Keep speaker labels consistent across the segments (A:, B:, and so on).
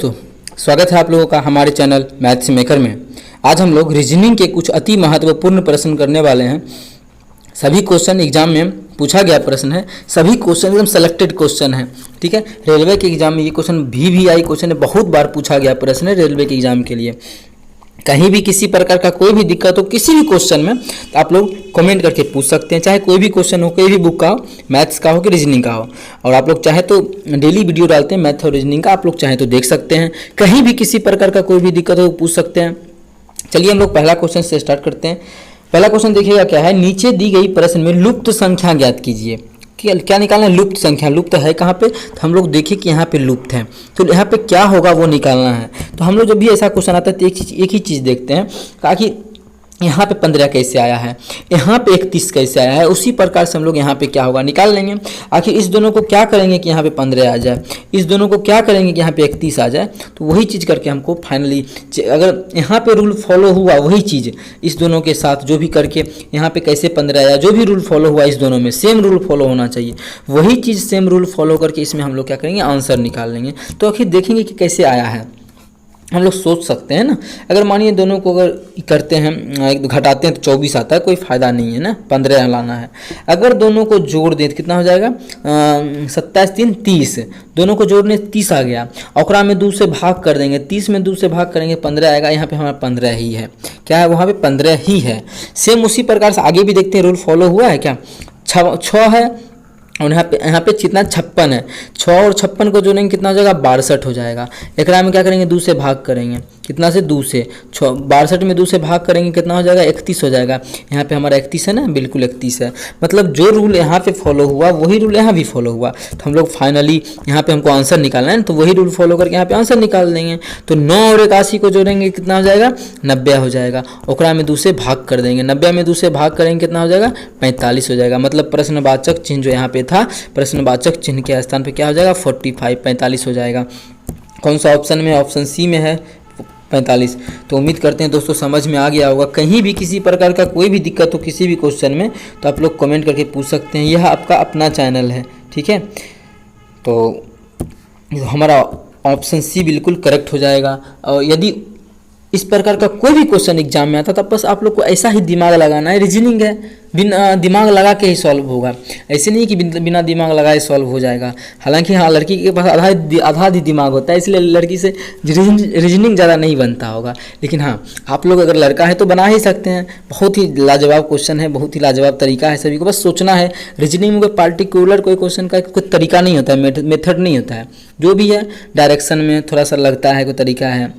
A: दोस्तों, स्वागत है आप लोगों का हमारे चैनल मैथ्स मेकर में। आज हम लोग रीजनिंग के कुछ अति महत्वपूर्ण प्रश्न करने वाले हैं। सभी क्वेश्चन एग्जाम में पूछा गया प्रश्न है, सभी क्वेश्चन एकदम सेलेक्टेड क्वेश्चन है। ठीक है, रेलवे के एग्जाम में ये क्वेश्चन VVI क्वेश्चन है, बहुत बार पूछा गया प्रश्न है रेलवे के एग्जाम के लिए। कहीं भी किसी प्रकार का कोई भी दिक्कत हो किसी भी क्वेश्चन में तो आप लोग कमेंट करके पूछ सकते हैं, चाहे कोई भी क्वेश्चन हो, कोई भी बुक का हो, मैथ्स का हो कि रीजनिंग का हो। और आप लोग चाहे तो डेली वीडियो डालते हैं मैथ और रीजनिंग का, आप लोग चाहे तो देख सकते हैं। कहीं भी किसी प्रकार का कोई भी दिक्कत हो पूछ सकते हैं। चलिए हम लोग पहला क्वेश्चन से स्टार्ट करते हैं। पहला क्वेश्चन देखिएगा क्या है, नीचे दी गई प्रश्न में लुप्त संख्या ज्ञात कीजिए। क्या निकालना है? लुप्त संख्या। लुप्त है कहाँ पे? तो हम लोग देखिए कि यहाँ पे लुप्त है, तो यहाँ पे क्या होगा वो निकालना है। तो हम लोग जब भी ऐसा क्वेश्चन आता है तो एक ही चीज़ देखते हैं कि यहाँ पे 15 कैसे आया है, यहाँ पे 31 कैसे आया है, उसी प्रकार से हम लोग यहाँ पे क्या होगा निकाल लेंगे। आखिर इस दोनों को क्या करेंगे कि यहाँ पे 15 आ जाए, इस दोनों को क्या करेंगे कि यहाँ पे 31 आ जाए। तो वही चीज़ करके हमको फाइनली, अगर यहाँ पे रूल फॉलो हुआ वही चीज़ इस दोनों के साथ जो भी करके यहाँ पे कैसे 15 आया, जो भी रूल फॉलो हुआ इस दोनों में सेम रूल फॉलो होना चाहिए। वही चीज़ सेम रूल फॉलो करके इसमें हम लोग क्या करेंगे, आंसर निकाल लेंगे। तो आखिर देखेंगे कि कैसे आया है, हम लोग सोच सकते हैं ना। अगर मानिए दोनों को अगर करते हैं, घटाते हैं तो 24 आता है, कोई फ़ायदा नहीं है ना, 15 लाना है। अगर दोनों को जोड़ दें तो कितना हो जाएगा, 27 3 30, दोनों को जोड़ने 30 आ गया। औकरा में 2 से भाग कर देंगे, 30 में 2 से भाग करेंगे 15 आएगा। यहाँ पे हमारा 15 ही है, क्या है वहाँ पे 15 ही है। सेम उसी प्रकार से आगे भी देखते हैं, रूल फॉलो हुआ है क्या, 6 है और यहाँ पे कितना 56 है। 6 और 56 को जोड़ेंगे कितना हो जाएगा, 62 हो जाएगा। एकरा में क्या करेंगे, 2 से भाग करेंगे, कितना से 2 से 62 में 2 से भाग करेंगे कितना हो जाएगा, 31 हो जाएगा। यहाँ पे हमारा 31 है ना, बिल्कुल 31 है। मतलब जो रूल यहाँ पे फॉलो हुआ वही रूल यहाँ भी फॉलो हुआ। तो हम लोग फाइनली यहाँ पे हमको आंसर निकालना है, तो वही रूल फॉलो करके यहाँ पे आंसर निकाल देंगे। तो 9 और 81 को जोड़ेंगे कितना हो जाएगा, 90 हो जाएगा। ओकरा में 2 से भाग कर देंगे, 90 में 2 से भाग करेंगे कितना हो जाएगा, 45 हो जाएगा। मतलब प्रश्नवाचक चिन्ह जो यहाँ पे था, प्रश्नवाचक चिन्ह के स्थान पे क्या हो जाएगा, 45 45 हो जाएगा। कौन सा ऑप्शन में? ऑप्शन सी में है 45। तो उम्मीद करते हैं दोस्तों समझ में आ गया होगा। कहीं भी किसी प्रकार का कोई भी दिक्कत हो किसी भी क्वेश्चन में तो आप लोग कमेंट करके पूछ सकते हैं। यह आपका अपना चैनल है, ठीक है। तो हमारा ऑप्शन सी बिल्कुल करेक्ट हो जाएगा। और यदि इस प्रकार का कोई भी क्वेश्चन एग्जाम में आता तब बस आप लोग को ऐसा ही दिमाग लगाना है। रीजनिंग है, बिना दिमाग लगा के ही सॉल्व होगा, ऐसे नहीं कि बिना दिमाग लगाए सॉल्व हो जाएगा। हालांकि हाँ, लड़की के पास आधा ही दिमाग होता है, इसलिए लड़की से रीजनिंग ज़्यादा नहीं बनता होगा। लेकिन हाँ, आप लोग अगर लड़का है तो बना ही सकते हैं। बहुत ही लाजवाब क्वेश्चन है, बहुत ही लाजवाब तरीका है, सभी को बस सोचना है। रीजनिंग में कोई पार्टिकुलर कोई क्वेश्चन का कोई तरीका नहीं होता है, मेथड नहीं होता है। जो भी है डायरेक्शन में थोड़ा सा लगता है कोई तरीका है,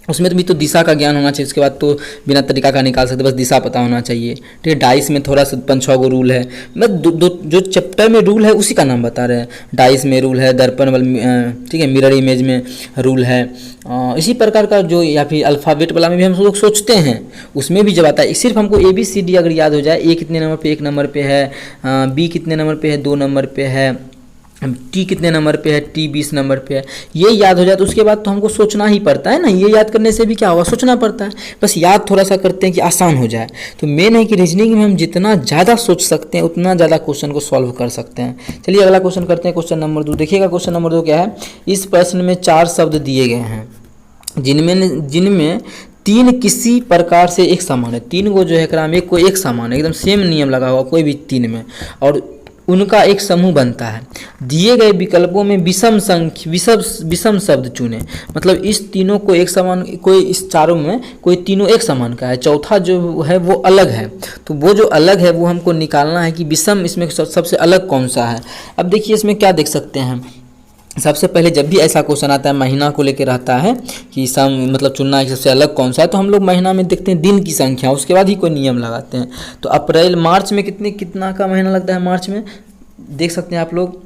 A: उसमें तो भी तो दिशा का ज्ञान होना चाहिए। उसके बाद तो बिना तरीका का निकाल सकते, बस दिशा पता होना चाहिए। ठीक है, डाइस में थोड़ा सा 5-6 गो रूल है, मतलब जो चैप्टर में रूल है उसी का नाम बता रहे हैं। डाइस में रूल है, दर्पण वाला, ठीक है, मिरर इमेज में रूल है। इसी प्रकार का जो, या फिर अल्फ़ाबेट वाला में भी हम लोग सोचते हैं, उसमें भी जब आता है सिर्फ हमको ABCD अगर याद हो जाए, A कितने नंबर पे 1 नंबर पे है, B कितने नंबर पे है 2 नंबर पे है, T कितने नंबर पे है, T 20 नंबर पे है, ये याद हो जाए तो उसके बाद तो हमको सोचना ही पड़ता है ना। ये याद करने से भी क्या होगा, सोचना पड़ता है। बस याद थोड़ा सा करते हैं कि आसान हो जाए। तो मेन है कि रीजनिंग में हम जितना ज़्यादा सोच सकते हैं उतना ज़्यादा क्वेश्चन को सॉल्व कर सकते हैं। चलिए अगला क्वेश्चन करते हैं, क्वेश्चन नंबर 2। देखिएगा क्वेश्चन नंबर 2 क्या है। इस प्रश्न में 4 शब्द दिए गए हैं जिनमें 3 किसी प्रकार से एक समान है। 3 को जो है एकरा में कोई एक समान है, एकदम सेम नियम लगा हुआ कोई भी 3 में, और उनका एक समूह बनता है। दिए गए विकल्पों में विषम शब्द चुने। मतलब इस तीनों को एक समान, कोई इस चारों में कोई तीनों एक समान का है, चौथा जो है वो अलग है। तो वो जो अलग है वो हमको निकालना है कि विषम इसमें सबसे अलग कौन सा है। अब देखिए इसमें क्या देख सकते हैं। सबसे पहले जब भी ऐसा क्वेश्चन आता है महीना को लेकर रहता है कि मतलब चुनना है सबसे अलग कौन सा है, तो हम लोग महीना में देखते हैं दिन की संख्या, उसके बाद ही कोई नियम लगाते हैं। तो अप्रैल, मार्च में कितना का महीना लगता है, मार्च में देख सकते हैं आप लोग,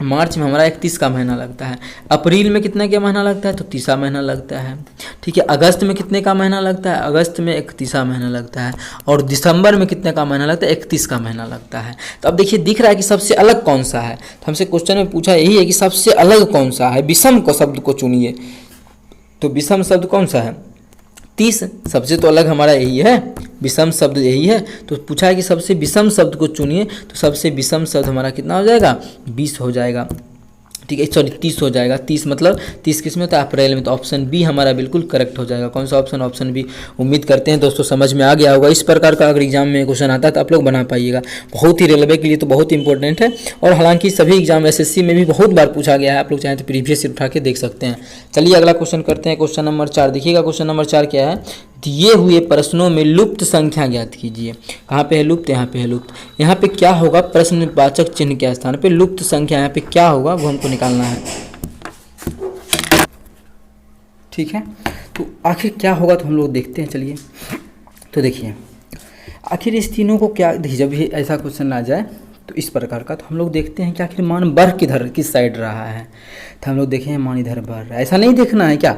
A: मार्च में हमारा 31 का महीना लगता है। अप्रैल में कितने का महीना लगता है, तो 30 महीना लगता है। ठीक है, अगस्त में कितने का महीना लगता है, अगस्त में 31 महीना लगता है। और दिसंबर में कितने का महीना लगता है, 31 का महीना लगता है। तो अब देखिए दिख रहा है कि सबसे अलग कौन सा है। तो हमसे क्वेश्चन में पूछा यही है कि सबसे अलग कौन सा है, विषम को शब्द को चुनिए। तो विषम शब्द कौन सा है, 30। सबसे तो अलग हमारा यही है, विषम शब्द यही है। तो पूछा है कि सबसे विषम शब्द को चुनिए, तो सबसे विषम शब्द हमारा कितना हो जाएगा, 20 हो जाएगा। ठीक है, सॉरी 30 हो जाएगा। 30 मतलब 30 किस में होता है? अप्रैल में। तो ऑप्शन बी हमारा बिल्कुल करेक्ट हो जाएगा। कौन सा ऑप्शन? Option B. उम्मीद करते हैं दोस्तों समझ में आ गया होगा। इस प्रकार का अगर एग्जाम में क्वेश्चन आता है तो आप लोग बना पाइएगा। बहुत ही रेलवे के लिए तो बहुत इंपॉर्टेंट है, और हालांकि सभी एग्जाम एसएससी में भी बहुत बार पूछा गया है। आप लोग चाहें तो प्रीवियस उठा के देख सकते हैं। चलिए अगला क्वेश्चन करते हैं। क्वेश्चन नंबर 4 देखिएगा। क्वेश्चन नंबर 4 क्या है? दिए हुए प्रश्नों में लुप्त संख्या ज्ञात कीजिए। कहाँ पे है लुप्त? यहाँ पे है लुप्त। यहाँ पे क्या होगा? प्रश्नवाचक चिन्ह के स्थान पे लुप्त संख्या यहाँ पे क्या होगा वो हमको निकालना है। ठीक है, तो आखिर क्या होगा तो हम लोग देखते हैं। चलिए तो देखिए आखिर इस तीनों को क्या, देखिए जब भी ऐसा क्वेश्चन आ जाए तो इस प्रकार का, तो हम लोग देखते हैं कि आखिर मान बढ़ किधर किस साइड रहा है। तो हम लोग देखें मान इधर बढ़ रहा है। ऐसा नहीं देखना है क्या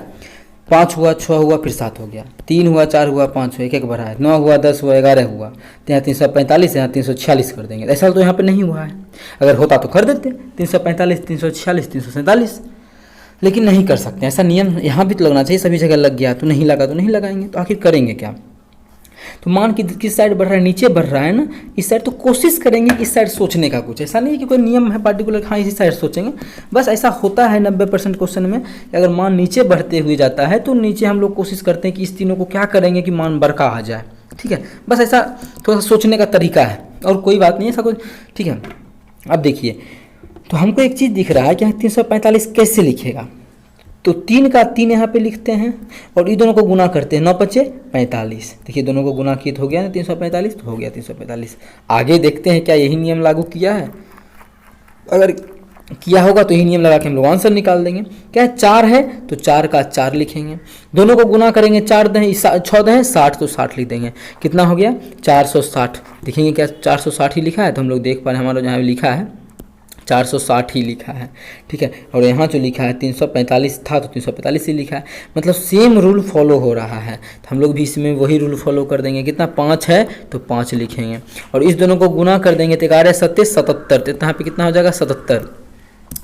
A: 5 हुआ 6 हुआ फिर 7 हो गया, 3 हुआ 4 हुआ 5 हुआ, एक एक बढ़ा है, 9 हुआ 10 हुआ 11 हुआ, तो यहाँ 345 यहाँ 346 कर देंगे। ऐसा तो यहाँ पे नहीं हुआ है। अगर होता तो कर देते 345 346 347, लेकिन नहीं कर सकते। ऐसा नियम यहाँ भी तो लगना चाहिए। सभी जगह लग गया तो नहीं लगा तो नहीं लगाएंगे। तो आखिर करेंगे क्या? तो मान कि किस साइड बढ़ रहा है? नीचे बढ़ रहा है ना, इस साइड। तो कोशिश करेंगे इस साइड सोचने का। कुछ ऐसा नहीं है कि कोई नियम है पार्टिकुलर, हाँ इसी साइड सोचेंगे। बस ऐसा होता है 90% क्वेश्चन में कि अगर मान नीचे बढ़ते हुए जाता है तो नीचे हम लोग कोशिश करते हैं कि इस तीनों को क्या करेंगे कि मान बरका आ जाए। ठीक है, बस ऐसा थोड़ा सा सोचने का तरीका है, और कोई बात नहीं ऐसा कुछ। ठीक है, अब देखिए तो हमको एक चीज़ दिख रहा है कि 345 कैसे लिखेगा। तो 3 का 3 यहाँ पे लिखते हैं और ये दोनों को गुना करते हैं। 9 5 45। देखिए दोनों को गुना किए तो हो गया ना 345, तो हो गया 345। आगे देखते हैं क्या यही नियम लागू किया है। अगर किया होगा तो यही नियम लगा के हम लोग आंसर निकाल देंगे। क्या 4 है तो 4 का 4 लिखेंगे, दोनों को गुना करेंगे। 4 दहें 6 दहें 60, तो 60 लिख देंगे। कितना हो गया? 460। देखेंगे क्या 460 ही लिखा है? तो हम लोग देख पा रहे हैं हमारा जहाँ लिखा है 460 ही लिखा है। ठीक है, और यहाँ जो लिखा है 345 था तो 345 ही लिखा है। मतलब सेम रूल फॉलो हो रहा है। तो हम लोग भी इसमें वही रूल फॉलो कर देंगे। कितना 5 है तो 5 लिखेंगे, और इस दोनों को गुना कर देंगे तो 11 7 77। तो यहाँ पे कितना हो जाएगा? 77।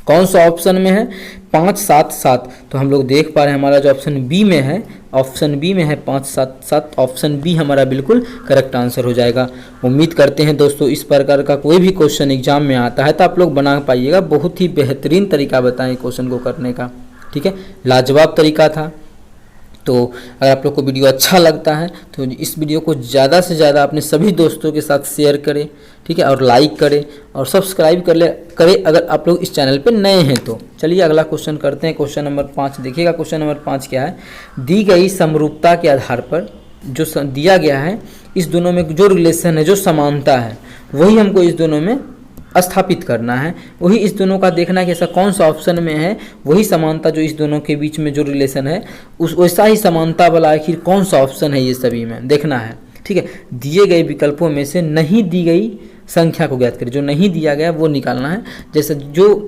A: कौन सा ऑप्शन में है? 5 7 7। तो हम लोग देख पा रहे हैं हमारा जो ऑप्शन बी में है, ऑप्शन बी में है 5 7 7। ऑप्शन बी हमारा बिल्कुल करेक्ट आंसर हो जाएगा। उम्मीद करते हैं दोस्तों इस प्रकार का कोई भी क्वेश्चन एग्जाम में आता है तो आप लोग बना पाइएगा। बहुत ही बेहतरीन तरीका बताएं क्वेश्चन को करने का। ठीक है, लाजवाब तरीका था। तो अगर आप लोग को वीडियो अच्छा लगता है तो इस वीडियो को ज़्यादा से ज़्यादा अपने सभी दोस्तों के साथ शेयर करें। ठीक है, और लाइक करें और सब्सक्राइब करें अगर आप लोग इस चैनल पे नए हैं तो। चलिए अगला क्वेश्चन करते हैं। क्वेश्चन नंबर 5 देखिएगा। क्वेश्चन नंबर 5 क्या है? दी गई समरूपता के आधार पर जो दिया गया है इस दोनों में जो रिलेशन है, जो समानता है, वही हमको इस दोनों में स्थापित करना है। वही इस दोनों का देखना है कि ऐसा कौन सा ऑप्शन में है वही समानता जो इस दोनों के बीच में जो रिलेशन है उस वैसा ही समानता वाला आखिर कौन सा ऑप्शन है ये सभी में देखना है। ठीक है, दिए गए विकल्पों में से नहीं दी गई संख्या को ज्ञात करें। जो नहीं दिया गया वो निकालना है। जैसे जो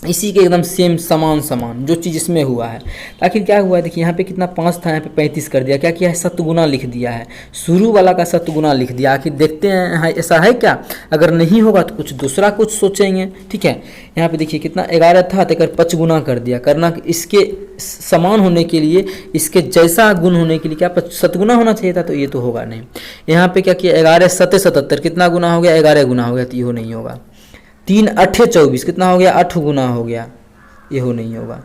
A: इसी के एकदम सेम समान जो चीज़ इसमें हुआ है। आखिर क्या हुआ है? देखिए यहाँ पे कितना 5 था, यहाँ पे 35 कर दिया। क्या किया है? सतगुना लिख दिया है। शुरू वाला का सतगुना लिख दिया। आखिर देखते हैं ऐसा है क्या। अगर नहीं होगा तो कुछ दूसरा कुछ सोचेंगे। ठीक है, यहाँ पे देखिए कितना 11 था तो एक 5 गुना कर दिया। करना इसके समान होने के लिए, इसके जैसा गुण होने के लिए क्या सतगुना होना चाहिए था, तो ये तो होगा नहीं। यहाँ पे क्या किया 11 7 77। कितना गुना हो गया? 11 गुना हो गया, तो ये नहीं होगा। 3 8 24। कितना हो गया? 8 गुना हो गया, ये हो नहीं होगा।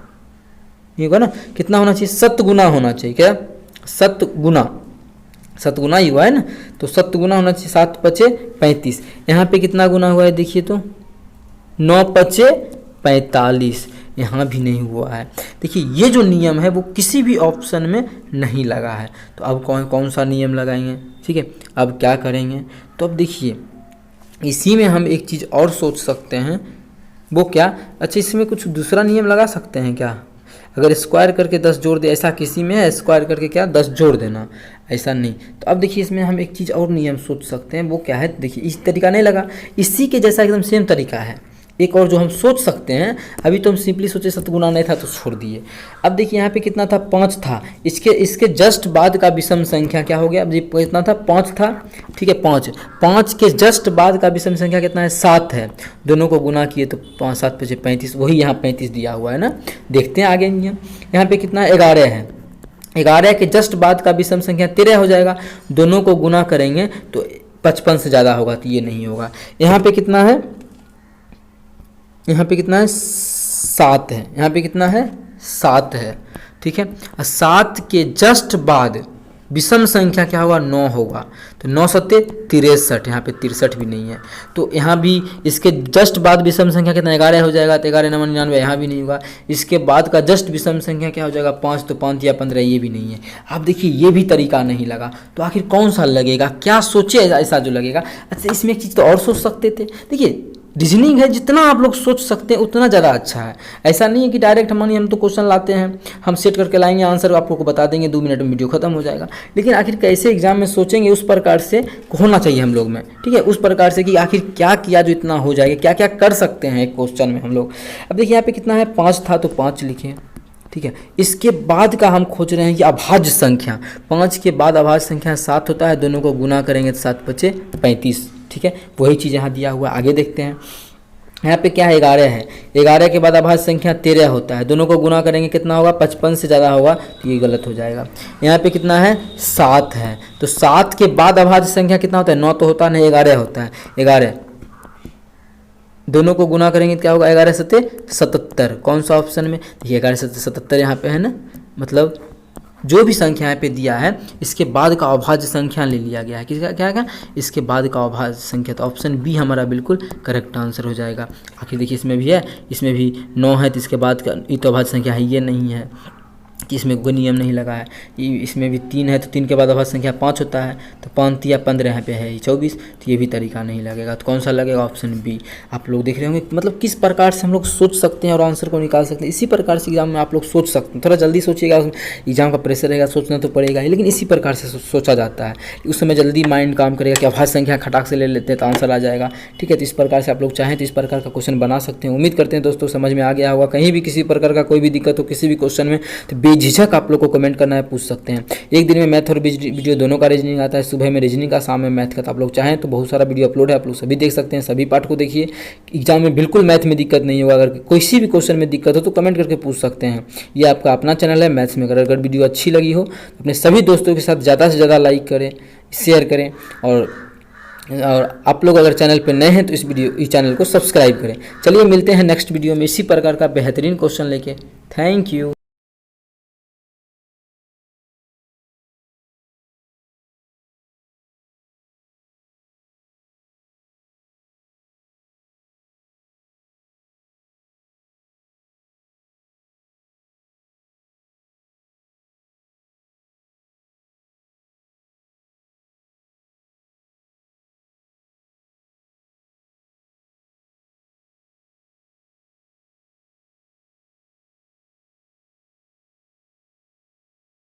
A: ये होगा ना, कितना होना चाहिए? 7 गुना होना चाहिए। क्या 7 गुना ही हुआ है ना, तो 7 गुना होना चाहिए। 7 5 35। यहाँ पे कितना गुना हुआ है देखिए तो 9 5 45। यहाँ भी नहीं हुआ है। देखिए ये जो नियम है वो किसी भी ऑप्शन में नहीं लगा है। तो अब कौन सा नियम लगाएंगे? ठीक है, अब क्या करेंगे? तो अब देखिए इसी में हम एक चीज़ और सोच सकते हैं। वो क्या? अच्छा इसमें कुछ दूसरा नियम लगा सकते हैं क्या? अगर स्क्वायर करके 10 जोड़ दे, ऐसा किसी में है स्क्वायर करके क्या 10 जोड़ देना, ऐसा नहीं। तो अब देखिए इसमें हम एक चीज़ और नियम सोच सकते हैं। वो क्या है? देखिए इस तरीका नहीं लगा, इसी के जैसा एकदम सेम तरीका है। एक और जो हम सोच सकते हैं, अभी तो हम सिंपली सोचे सतगुना नहीं था तो छोड़ दिए। अब देखिए यहाँ पे कितना था? 5 था। इसके जस्ट बाद का विषम संख्या क्या हो गया? अब ये कितना था? 5 था। ठीक है, 5 के जस्ट बाद का विषम संख्या कितना है? 7 है। दोनों को गुना किए तो 5 7 5 35। वही यहाँ 35 दिया हुआ है ना। देखते हैं आगे नियम। यहाँ पे कितना 11 है। 11 के जस्ट बाद का विषम संख्या 13 हो जाएगा। दोनों को गुना करेंगे तो 55 से ज़्यादा होगा, तो ये नहीं होगा। यहाँ पे कितना है? यहाँ पे कितना है? 7 है, यहाँ पे कितना है 7 है, ठीक है। और 7 के जस्ट बाद विषम संख्या क्या होगा 9 होगा, तो 9 सत्ते 63, यहाँ पे 63 भी नहीं है, तो यहाँ भी इसके जस्ट बाद विषम संख्या कितना 11 हो जाएगा, तो 11 9 99, यहाँ भी नहीं होगा। इसके बाद का जस्ट विषम संख्या क्या हो जाएगा 5, तो 5 या 15 ये भी नहीं है। आप देखिए ये भी तरीका नहीं लगा, तो आखिर कौन सा लगेगा, क्या सोचे ऐसा जो लगेगा। अच्छा इसमें एक चीज़ तो और सोच सकते थे, देखिए रीजनिंग है, जितना आप लोग सोच सकते हैं उतना ज़्यादा अच्छा है। ऐसा नहीं है कि डायरेक्ट मानिए हम तो क्वेश्चन लाते हैं, हम सेट करके लाएंगे, आंसर आप लोग को बता देंगे, 2 मिनट में वीडियो खत्म हो जाएगा। लेकिन आखिर कैसे एग्जाम में सोचेंगे उस प्रकार से होना चाहिए हम लोग में, ठीक है, उस प्रकार से कि आखिर क्या किया जो इतना हो जाएगा, क्या क्या कर सकते हैं एक क्वेश्चन में हम लोग। अब देखिए यहाँ पे कितना है 5 था, तो 5 लिखे, ठीक है। इसके बाद का हम खोज रहे हैं कि अभाज्य संख्या, 5 के बाद अभाज्य संख्या 7 होता है, दोनों को गुना करेंगे तो 7 × 5 = 35, ठीक है। वही चीज़ यहाँ दिया हुआ, आगे देखते हैं। यहाँ पे क्या है 11 है, 11 के बाद अभाज्य संख्या 13 होता है, दोनों को गुना करेंगे कितना होगा 55 से ज़्यादा होगा, तो ये गलत हो जाएगा। यहाँ पे कितना है 7 है, तो 7 के बाद अभाज्य संख्या कितना होता है 9 तो होता नहीं 11 होता है, 11 दोनों को गुना करेंगे क्या होगा 11 सत्ते 77, कौन सा ऑप्शन में, देखिए 11 सत्ते 77 यहाँ पे है ना, मतलब जो भी संख्या यहाँ पे दिया है इसके बाद का अभाज्य संख्या ले लिया गया है, किसका क्या है इसके बाद का अभाज्य संख्या, तो ऑप्शन बी हमारा बिल्कुल करेक्ट आंसर हो जाएगा। आखिर देखिए इसमें भी है, इसमें भी 9 है, तो इसके बाद का ये तो अभाज्य संख्या है, ये नहीं है कि इसमें कोई नियम नहीं लगा है। इसमें भी 3 है, तो 3 के बाद अभाज्य संख्या 5 होता है, तो 5 या 15 यहाँ पे है 24, तो ये भी तरीका नहीं लगेगा, तो कौन सा लगेगा ऑप्शन बी। आप लोग देख रहे होंगे मतलब किस प्रकार से हम लोग सोच सकते हैं और आंसर को निकाल सकते हैं। इसी प्रकार से एग्जाम में आप लोग सोच सकते हैं, थोड़ा जल्दी सोचिएगा, एग्जाम का प्रेशर रहेगा, सोचना तो पड़ेगा ही, लेकिन इसी प्रकार से सोचा जाता है, उस समय जल्दी माइंड काम करेगा कि अभाज्य संख्या खटाक से ले लेते हैं तो आंसर आ जाएगा, ठीक है। तो इस प्रकार से आप लोग चाहें तो इस प्रकार का क्वेश्चन बना सकते हैं। उम्मीद करते हैं दोस्तों समझ में आ गया होगा। कहीं भी किसी प्रकार का कोई भी दिक्कत हो किसी भी क्वेश्चन में, तो बेझिझक आप लोग को कमेंट करना है, पूछ सकते हैं। एक दिन में मैथ और वीडियो दोनों का रीजनिंग आता है, सुबह में रीजनिंग का, शाम में मैथ का। तो आप लोग चाहें तो बहुत सारा वीडियो अपलोड है, आप लोग सभी देख सकते हैं, सभी पार्ट को देखिए। एग्जाम में बिल्कुल मैथ में दिक्कत नहीं होगा, अगर किसी भी क्वेश्चन में दिक्कत हो तो कमेंट करके पूछ सकते हैं। ये आपका अपना चैनल है मैथ्स मेकर। अगर वीडियो अच्छी लगी हो तो अपने सभी दोस्तों के साथ ज़्यादा से ज़्यादा लाइक करें, शेयर करें, और आप लोग अगर चैनल पर नए हैं तो इस चैनल को सब्सक्राइब करें। चलिए मिलते हैं नेक्स्ट वीडियो में इसी प्रकार का बेहतरीन क्वेश्चन लेके। Thank you.